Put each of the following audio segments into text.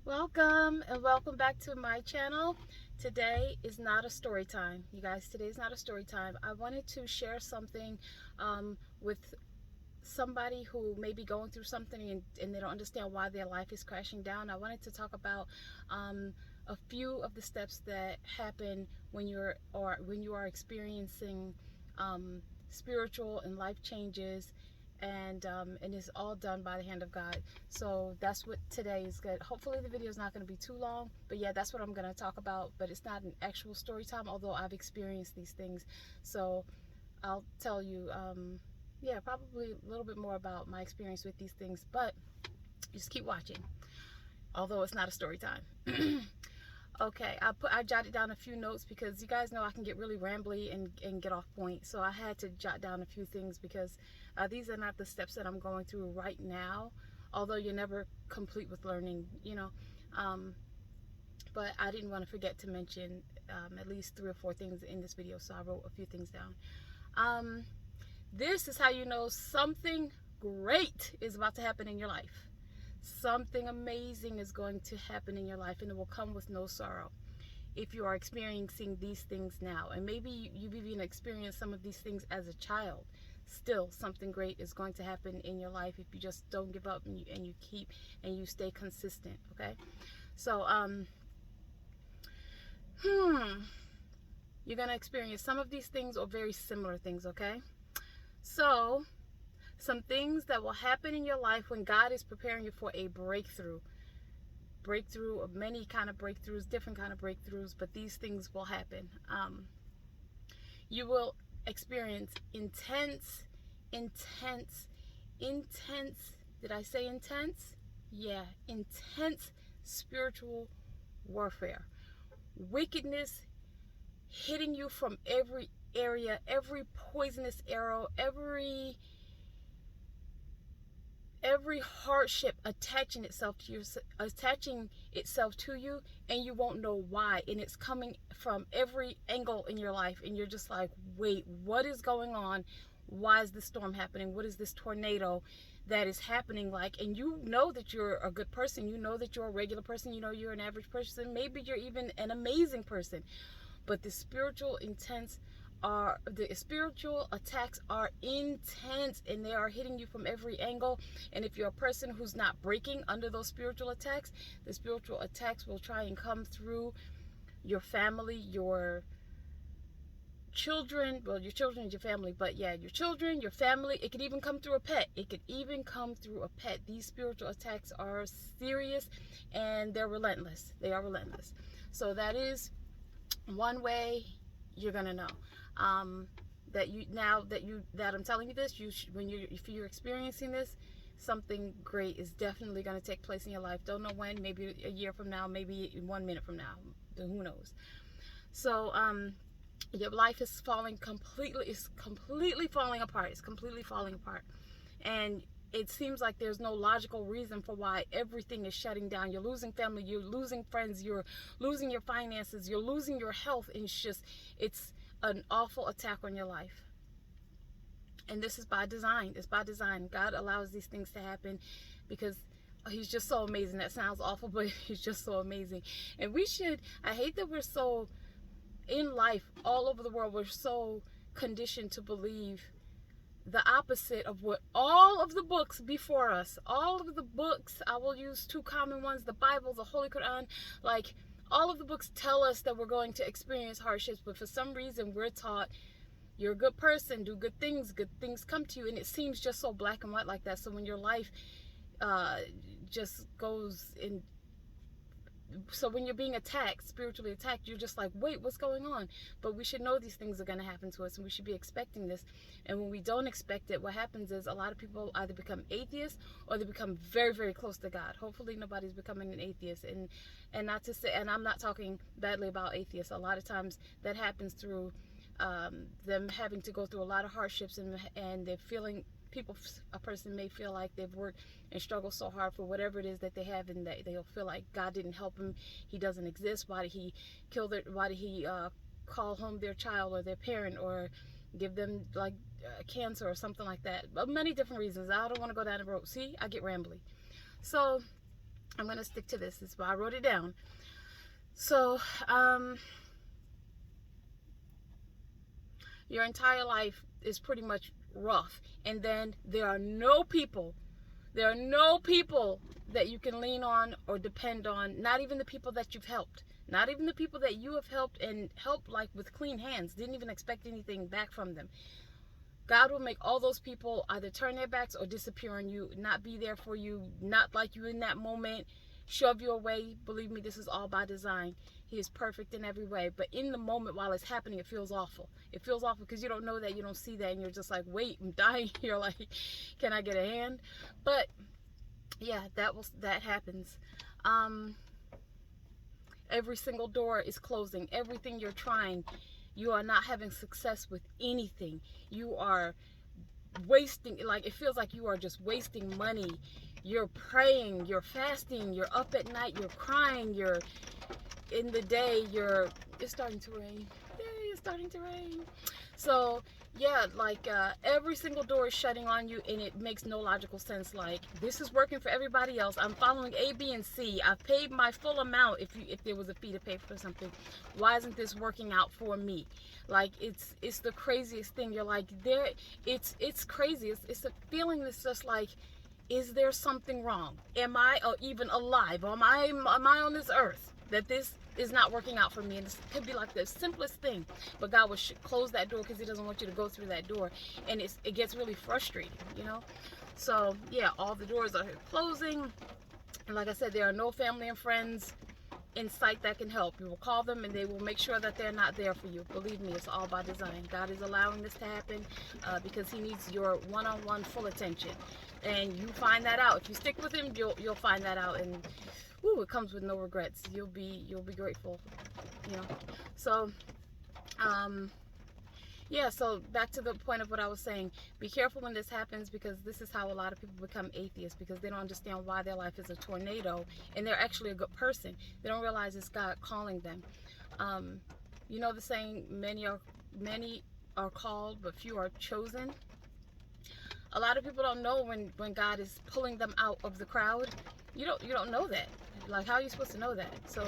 Welcome and welcome back to my channel. Today is not a story time. You guys, today is not a story time. I wanted to share something with somebody who may be going through something and they don't understand why their life is crashing down. I wanted to talk about a few of the steps that happen when you are experiencing spiritual and life changes, and it's all done by the hand of God. So that's what today is good. Hopefully the video is not going to be too long, but yeah, that's what I'm going to talk about. But it's not an actual story time, although I've experienced these things. So I'll tell you, yeah, probably a little bit more about my experience with these things. But just keep watching, although it's not a story time. Okay, I jotted down a few notes because you guys know I can get really rambly and get off point. So I had to jot down a few things because these are not the steps that I'm going through right now. Although you're never complete with learning, you know. But I didn't want to forget to mention at least 3 or 4 things in this video, so I wrote a few things down. This is how you know something great is about to happen in your life. Something amazing is going to happen in your life, and it will come with no sorrow if you are experiencing these things now. And maybe you've even experienced some of these things as a child. Still, something great is going to happen in your life if you just don't give up and you keep and you stay consistent. Okay, so you're gonna experience some of these things or very similar things. Okay, so some things that will happen in your life when God is preparing you for a breakthrough of many kind of breakthroughs, different kind of breakthroughs, but these things will happen. You will experience intense, did I say intense? Yeah, intense spiritual warfare. Wickedness hitting you from every area, every poisonous arrow, every hardship attaching itself to you, and you won't know why, and it's coming from every angle in your life, and you're just like, wait, what is going on? Why is this storm happening? What is this tornado that is happening like? And you know that you're a good person, you know that you're a regular person, you know you're an average person, maybe you're even an amazing person, but the spiritual attacks are intense, and they are hitting you from every angle. And if you're a person who's not breaking under those spiritual attacks, the spiritual attacks will try and come through your family, your children, well, your children and your family, but yeah, your children, your family. It could even come through a pet. These spiritual attacks are serious, and they're relentless. So that is one way you're gonna know that I'm telling you this. If you're experiencing this, something great is definitely going to take place in your life. Don't know when, maybe a year from now, maybe 1 minute from now, who knows. So your life is completely falling apart. And it seems like there's no logical reason for why everything is shutting down. You're losing family, you're losing friends, you're losing your finances, you're losing your health, and it's an awful attack on your life. And this is by design. It's by design. God allows these things to happen because he's just so amazing. That sounds awful, but he's just so amazing. And I hate that we're so, in life, all over the world, we're so conditioned to believe the opposite of what all of the books before us, all of the books, I will use 2 common ones, the Bible, the Holy Quran, like all of the books tell us that we're going to experience hardships, but for some reason we're taught, you're a good person, do good things come to you, and it seems just so black and white like that. So when your life just goes in, so when you're being attacked, spiritually attacked, you're just like, wait, what's going on? But we should know these things are going to happen to us, and we should be expecting this. And when we don't expect it, what happens is a lot of people either become atheists or they become very, very close to God. Hopefully nobody's becoming an atheist. And not to say, and I'm not talking badly about atheists. A lot of times that happens through them having to go through a lot of hardships, and they're feeling, a person may feel like they've worked and struggled so hard for whatever it is that they have, and they'll feel like God didn't help him, he doesn't exist, why did he call home their child or their parent, or give them like cancer or something like that. But many different reasons. I don't want to go down the road. See, I get rambly. So I'm going to stick to this. This is why I wrote it down. So, your entire life is pretty much rough. And then there are no people that you can lean on or depend on. Not even the people that you've helped. Not even the people that you have helped and helped like with clean hands. Didn't even expect anything back from them. God will make all those people either turn their backs or disappear on you, not be there for you, not like you in that moment, shove you away. Believe me, this is all by design. He is perfect in every way. But in the moment while it's happening, it feels awful. It feels awful because you don't know that, you don't see that, and you're just like, wait, I'm dying here. Like, can I get a hand? But yeah, that happens. Every single door is closing. Everything you're trying, you are not having success with anything. You are wasting, like, it feels like you are just wasting money. You're praying, you're fasting, you're up at night, you're crying, you're in the day, it's starting to rain. Yay, it's starting to rain. So yeah, like every single door is shutting on you, and it makes no logical sense. Like, this is working for everybody else. I'm following A, B, and C. I've paid my full amount. If there was a fee to pay for something, why isn't this working out for me? Like, it's the craziest thing. You're like, it's crazy. It's a feeling that's just like, is there something wrong? Am I even alive? Am I on this earth that this is not working out for me? And this could be like the simplest thing, but God will close that door because he doesn't want you to go through that door, and it gets really frustrating, you know. So yeah, all the doors are closing, and like I said, there are no family and friends in sight that can help. You will call them and they will make sure that they're not there for you. Believe me, it's all by design. God is allowing this to happen because he needs your one-on-one full attention, and you find that out. If you stick with him, you'll find that out, and ooh, it comes with no regrets. You'll be grateful, you know. So yeah, so back to the point of what I was saying. Be careful when this happens, because this is how a lot of people become atheists, because they don't understand why their life is a tornado and they're actually a good person. They don't realize it's God calling them. You know the saying, many are called but few are chosen. A lot of people don't know when God is pulling them out of the crowd. You don't know that. Like, how are you supposed to know that? So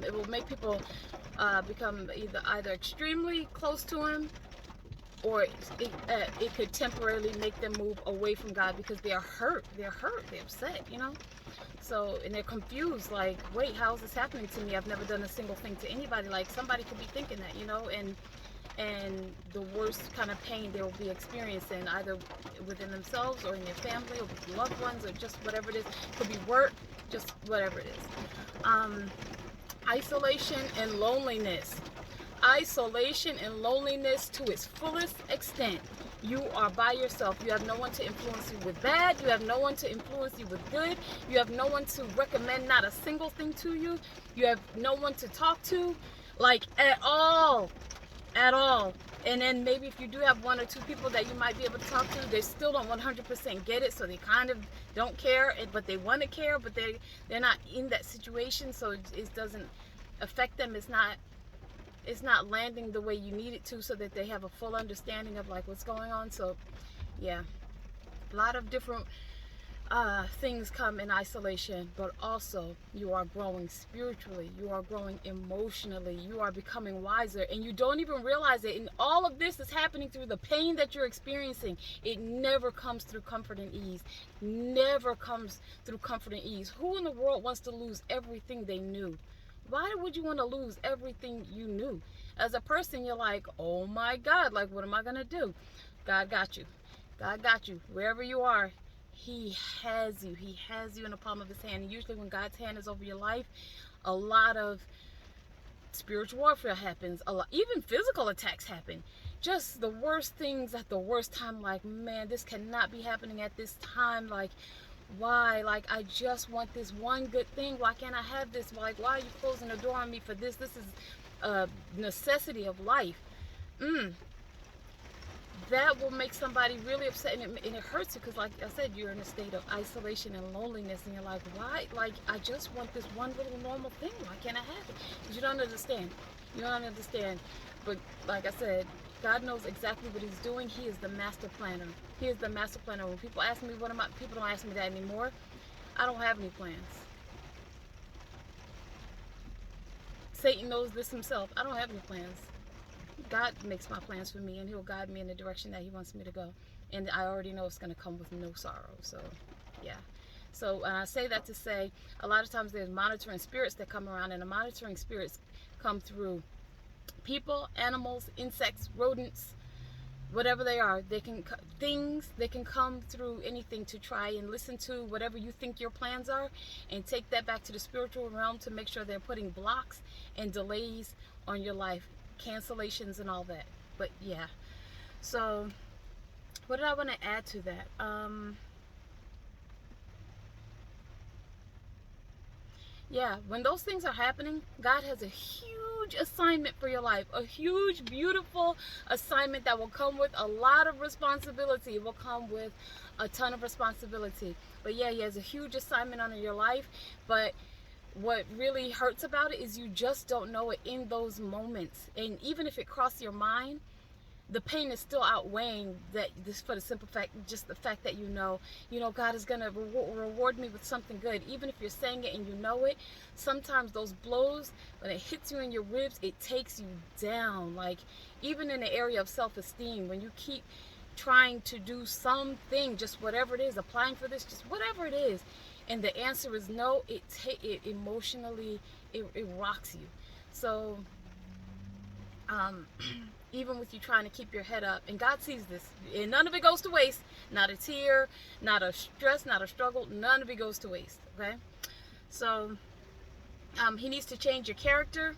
it will make people become either extremely close to him, or it could temporarily make them move away from God because they are hurt, they're upset, you know. So, and they're confused, like, wait, how is this happening to me? I've never done a single thing to anybody. Like, somebody could be thinking that, you know, and the worst kind of pain they will be experiencing, either within themselves or in their family or with loved ones, or just whatever it is. It could be work, just whatever it is. Isolation and loneliness. Isolation and loneliness to its fullest extent. You are by yourself. You have no one to influence you with bad. You have no one to influence you with good. You have no one to recommend not a single thing to you. You have no one to talk to, like, at all. At all. And then maybe if you do have one or two people that you might be able to talk to, they still don't 100% get it, so they kind of don't care, but they want to care, but they're not in that situation, so it doesn't affect them. It's not landing the way you need it to, so that they have a full understanding of like what's going on. So yeah, a lot of different things come in isolation, but also you are growing spiritually, you are growing emotionally, you are becoming wiser, and you don't even realize it. And all of this is happening through the pain that you're experiencing. It never comes through comfort and ease. Never comes through comfort and ease. Who in the world wants to lose everything they knew? Why would you want to lose everything you knew? As a person, you're like, oh my God, like, what am I gonna do? God got you. God got you. Wherever you are, he has you. He has you in the palm of his hand. And usually when God's hand is over your life, a lot of spiritual warfare happens. A lot, even physical attacks happen. Just the worst things at the worst time. Like, man, this cannot be happening at this time. Like, why? Like, I just want this one good thing. Why can't I have this? Like, why are you closing the door on me for this? This is a necessity of life. That will make somebody really upset, and it hurts you, because like I said, you're in a state of isolation and loneliness, and you're like, why? Like, I just want this one little normal thing. Why can't I have it? Because you don't understand. You don't understand. But like I said, God knows exactly what he's doing. He is the master planner. He is the master planner. When people ask me people don't ask me that anymore. I don't have any plans. Satan knows this himself. I don't have any plans. God makes my plans for me, and he'll guide me in the direction that he wants me to go. And I already know it's going to come with no sorrow. So, yeah. So, and I say that to say, a lot of times there's monitoring spirits that come around, and the monitoring spirits come through people, animals, insects, rodents, whatever they are. They can they can come through anything to try and listen to whatever you think your plans are, and take that back to the spiritual realm to make sure they're putting blocks and delays on your life, cancellations and all that. But yeah, so what did I want to add to that? Yeah, when those things are happening, God has a huge assignment for your life. A huge, beautiful assignment that will come with a lot of responsibility. It will come with a ton of responsibility. But yeah, he has a huge assignment on your life. But what really hurts about it is you just don't know it in those moments. And even if it crossed your mind, the pain is still outweighing that, this, for the simple fact, just the fact that you know God is gonna reward me with something good. Even if you're saying it and you know it, sometimes those blows, when it hits you in your ribs, it takes you down. Like, even in the area of self-esteem, when you keep trying to do something, just whatever it is, applying for this, just whatever it is, and the answer is no, it emotionally, it rocks you. So even with you trying to keep your head up, and God sees this, and none of it goes to waste. Not a tear, not a stress, not a struggle, none of it goes to waste. Okay, so he needs to change your character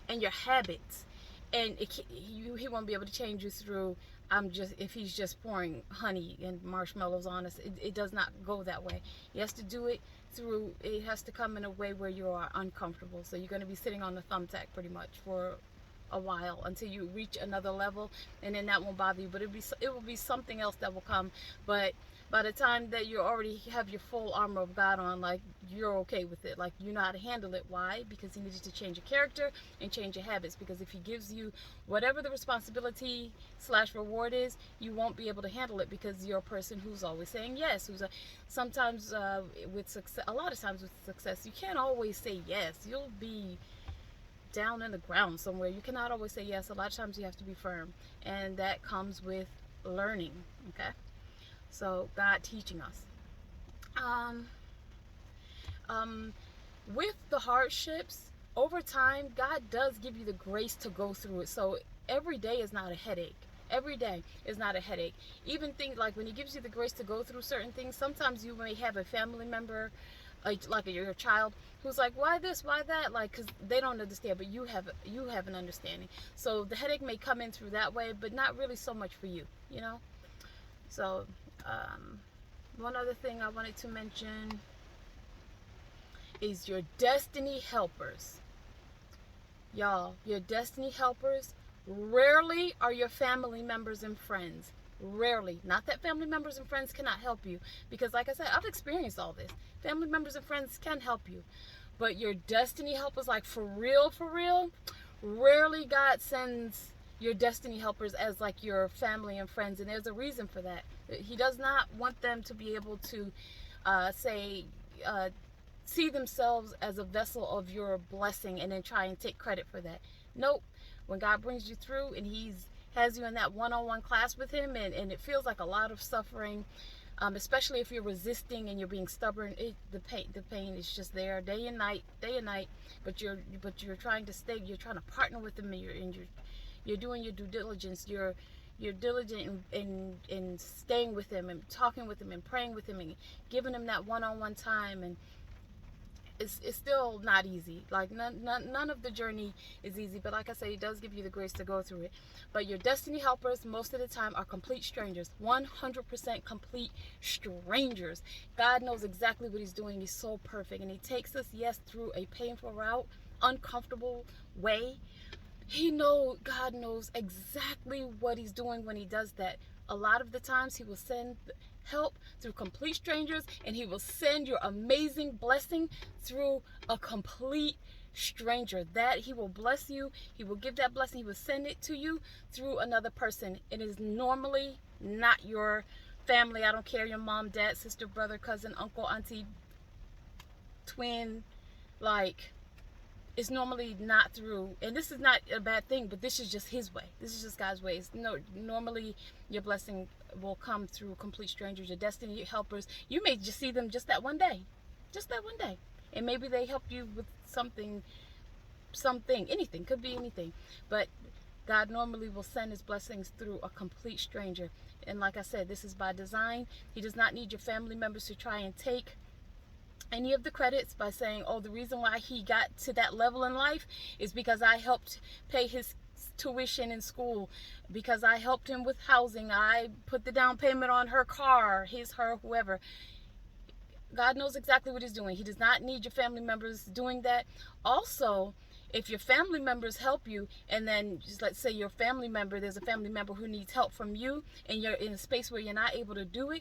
and your habits, and he won't be able to change you through if he's just pouring honey and marshmallows on us. It does not go that way. He has to do it through, it has to come in a way where you are uncomfortable. So you're going to be sitting on the thumbtack pretty much for a while until you reach another level, and then that won't bother you. But it will be something else that will come. But by the time that you already have your full armor of God on, like, you're okay with it. Like, you know how to handle it. Why? Because he needs you to change your character and change your habits. Because if he gives you whatever the responsibility / reward is, you won't be able to handle it, because you're a person who's always saying yes. Sometimes with success, a lot of times with success, you can't always say yes. You'll be down in the ground somewhere. You cannot always say yes. A lot of times you have to be firm, and that comes with learning. Okay, so God teaching us. With the hardships, over time, God does give you the grace to go through it. So every day is not a headache. Every day is not a headache. Even things like when he gives you the grace to go through certain things, sometimes you may have a family member, like your child, who's like, why this, why that, like, because they don't understand, but you have an understanding. So the headache may come in through that way, but not really so much for you, So one other thing I wanted to mention is your destiny helpers. Y'all, your destiny helpers rarely are your family members and friends. Rarely. Not that family members and friends cannot help you, because like I said, I've experienced all this. Family members and friends can help you, but your destiny helpers, like, for real, rarely God sends your destiny helpers as like your family and friends, and there's a reason for that. He does not want them to be able to see themselves as a vessel of your blessing and then try and take credit for that. Nope. When God brings you through and has you in that one-on-one class with him, and it feels like a lot of suffering, especially if you're resisting and you're being stubborn, the pain is just there day and night, but you're trying to you're trying to partner with him, and you're doing your due diligence, you're diligent in staying with him and talking with him and praying with him and giving him that one-on-one time. And it's still not easy. Like, none of the journey is easy, but like I say, he does give you the grace to go through it. But your destiny helpers most of the time are complete strangers. 100% complete strangers. God knows exactly what he's doing. He's so perfect, and he takes us, yes, through a painful route, uncomfortable way. God knows exactly what he's doing when he does that. A lot of the times he will send help through complete strangers, and he will send your amazing blessing through a complete stranger. That he will bless you, he will give that blessing, he will send it to you through another person. It is normally not your family. I don't care, your mom, dad, sister, brother, cousin, uncle, auntie, twin, like, it's normally not through, and this is not a bad thing, but this is just his way. This is just God's ways. No, normally your blessing will come through complete strangers, your destiny helpers. You may just see them just that one day, and maybe they help you with something, anything, could be anything. But God normally will send his blessings through a complete stranger. And like I said, this is by design. He does not need your family members to try and take any of the credits by saying, oh, the reason why he got to that level in life is because I helped pay his tuition in school, because I helped him with housing, I put the down payment on her car, his, her, whoever. God knows exactly what he's doing. He does not need your family members doing that. Also, if your family members help you, and then just let's say your family member, there's a family member who needs help from you, and you're in a space where you're not able to do it,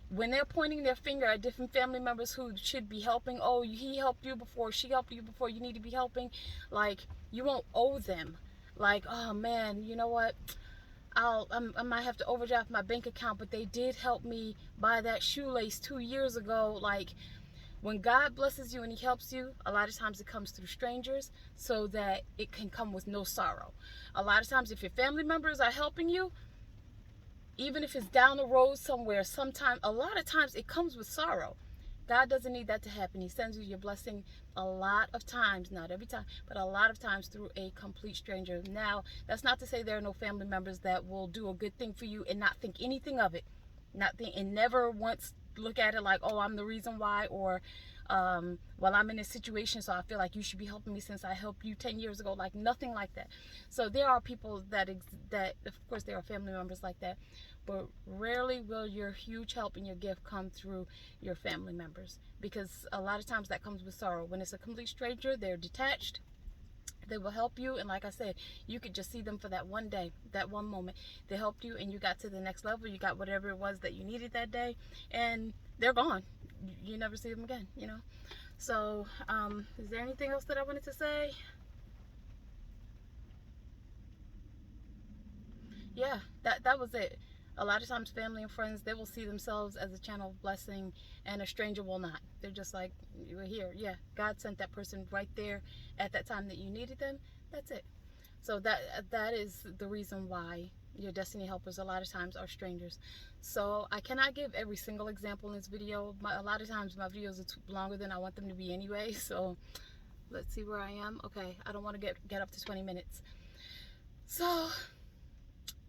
when they're pointing their finger at different family members who should be helping, oh, he helped you before, she helped you before, you need to be helping, like, you won't owe them. Like, oh man, you know what? I might have to overdraft my bank account, but they did help me buy that shoelace 2 years ago. Like, when God blesses you and he helps you, a lot of times it comes through strangers so that it can come with no sorrow. A lot of times if your family members are helping you, even if it's down the road somewhere, a lot of times it comes with sorrow. God doesn't need that to happen. He sends you your blessing a lot of times, not every time, but a lot of times through a complete stranger. Now, that's not to say there are no family members that will do a good thing for you and not think anything of it. And never once look at it like, oh, I'm the reason why, or well, I'm in this situation, so I feel like you should be helping me since I helped you 10 years ago. Like, nothing like that. So there are people that of course there are family members like that, but rarely will your huge help and your gift come through your family members, because a lot of times that comes with sorrow. When it's a complete stranger, they're detached. They will help you, and like I said, you could just see them for that one day, that one moment. They helped you and you got to the next level. You got whatever it was that you needed that day, and they're gone. You never see them again, you know. So is there anything else that I wanted to say? Yeah, that was it. A lot of times family and friends, they will see themselves as a channel of blessing, and a stranger will not. They're just like, you were here. Yeah, God sent that person right there at that time that you needed them. That's it. So that is the reason why your destiny helpers a lot of times are strangers. So I cannot give every single example in this video. A lot of times my videos are longer than I want them to be anyway. So let's see where I am. Okay, I don't want to get up to 20 minutes. So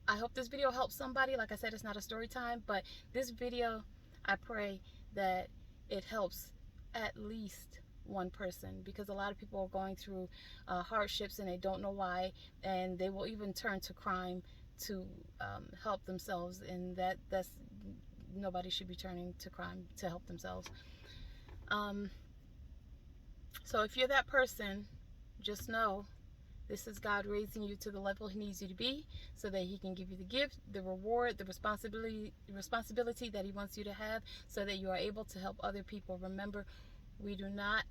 I hope this video helps somebody. Like I said, it's not a story time, but this video, I pray that it helps at least one person, because a lot of people are going through hardships and they don't know why, and they will even turn to crime to help themselves, and that's nobody should be turning to crime to help themselves. So if you're that person, just know this is God raising you to the level he needs you to be, so that he can give you the gift, the reward, the responsibility that he wants you to have, so that you are able to help other people. Remember, we do not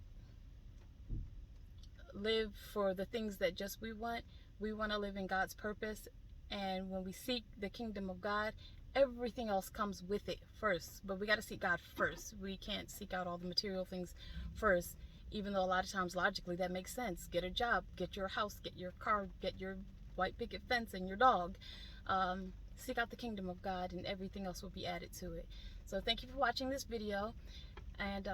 live for the things that just we want. We want to live in God's purpose. And when we seek the kingdom of God, everything else comes with it first. But we got to seek God first. We can't seek out all the material things first, even though a lot of times logically that makes sense. Get a job, get your house, get your car, get your white picket fence and your dog. Seek out the kingdom of God, and everything else will be added to it. So thank you for watching this video, and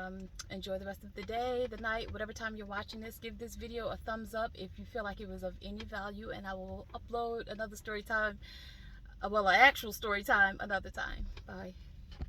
enjoy the rest of the day, the night, whatever time you're watching this. Give this video a thumbs up if you feel like it was of any value, and I will upload another story time, well, an actual story time, another time. Bye.